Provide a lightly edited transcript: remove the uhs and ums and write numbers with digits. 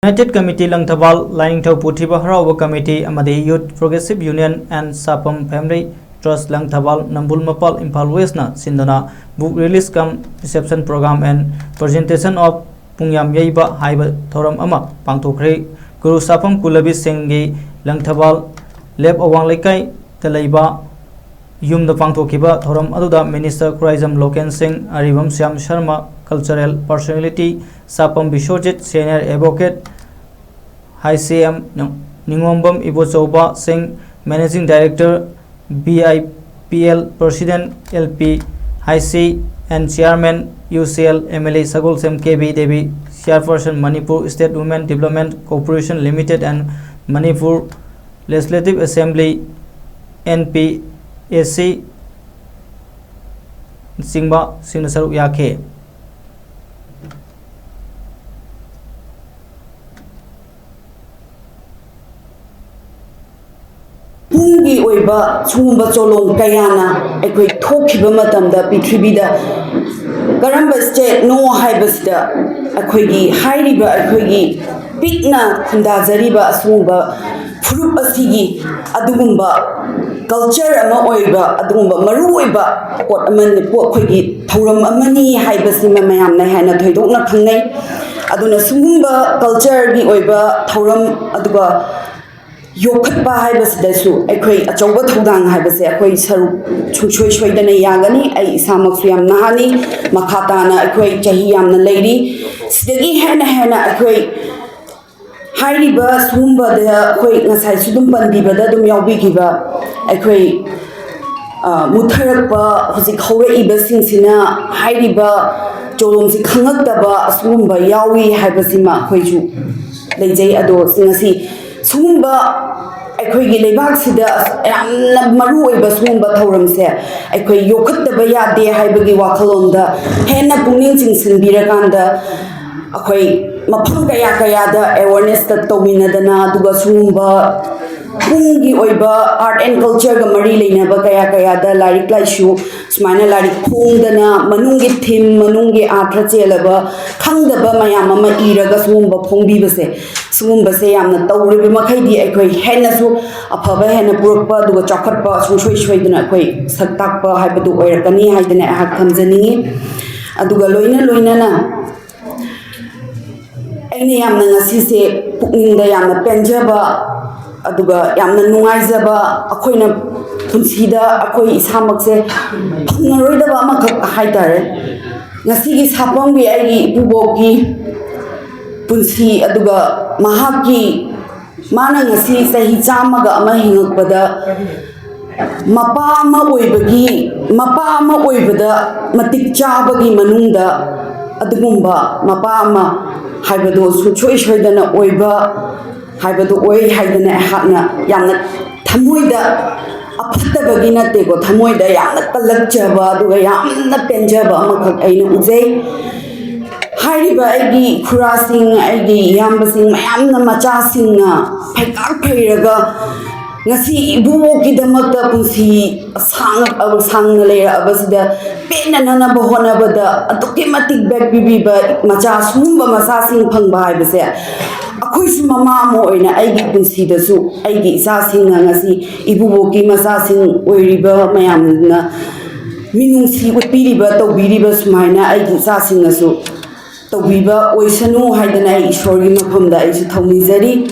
United Committee Langthabal Lining Thau Puthiba Harawa Committee Amadi Youth Progressive Union and Sapam Family Trust Langthabal Nambul Mapal Impal West na Sindana book release cum reception program and presentation of Pungyam Yaiba Haiba Thoram Ama Pangthokre Guru Sapam Kulabi Singh Langthabal Leb Awang Lekai Talaiba Yum the Pangthokiba Thoram Aduda Minister Kurizam Loken Singh Aribam Syam Sharma Cultural Personality Sapam Bishojit Senior Advocate High CM Ningombam Ibochoba Singh Managing Director BIPL President LP High C and Chairman UCL MLA Sagul Sem KB Devi Chairperson Manipur State Women Development Corporation Limited and Manipur Legislative Assembly NPAC Singba Sinasaru Yake Pungi oiba chumba cholong kayana ekoi thokiba matamda pithibida karamba state no haibasda akoigi hairiba akoigi pikna khundajariba asumba furup asigi adugumba culture ama oiba adugumba maru oiba pot aman po akoigi thoram amani haibasi mayamna hana thoidokna khangnai aduna sumba culture gi oiba thoram aduga Yokatba Hibasidasu, a quay a Joba Tudan Hibasi, a quay Saru Chushwaydan Yagani, a Samafiam Nahani, Makatana, a quay Jahiam the lady, Stegi Hana, a quay Highly Burst, Wumba, the quay Nasai Sudumban Diva, the Dumyawigiva, a quay Mutaraba, Hosikowe Ibasing Sina, Highly Bur, Jolom Kangataba, Swumba, Yawi, Hibasima, Quaju, Lady Ado, Singasi. Sumba aikoigi leibak sida yamna maru oiba sumba thoramse aikoi yokhattaba yade haibagi wakhalonda henna puning chingsinbirakanda akoi mafam kaya kayada awareness ta tawminadana duga sumba pungi oiba art and culture ga mari leinaba kaya kayada larik laishu smaina larik phongdana manungi theme manungi artra chelaba khangdaba mayam ama iraga sumba phongbibase Sumbase yamna tawribi makhaidi aikoi henasu afaba hena purukpa duga chakhatpa sushoi shoidana akoi saktakpa haibadu oirakani haidana ahak thamjaningi aduga loina na aine yamna ngasise pukningda yamna penjaba aduga yamna nungaijaba akoina punsida akoi isamakse phangaroidaba amakak haidare ngasigi sapamgi ai buboki punsi aduga mahaki mana ngasi sahi chamaga ama hingakpada mapa ama oibada matik chabagi manungda adugumba mapa ama haibado suchoi shoidana oiba haibado oi haidana hakna yamna thamoida afattabagi natte ko thamoida yamna kalakjaba aduga yamna penjaba amakak aina ujai Hariba Agi Kurasing Agi Yambasing Mayamna Machasing Paikar Pairaga Nasi Buki the Mata Punsi Sang of Sang Layer Abasida Pena Nana Bohona Bada Atokimatic Bag Bibi Machas Mumba Masasing Pangbai Base Akuis Mama Moina Agi Punsi the Su Agi Sasing Nasi Ibuki Masasing Weriba Mayamna Minunsi with Piriba to Biriba Smaina Agi Sasing Asu Tawiba oisanu haidana ishori mafamda aisu thawnijari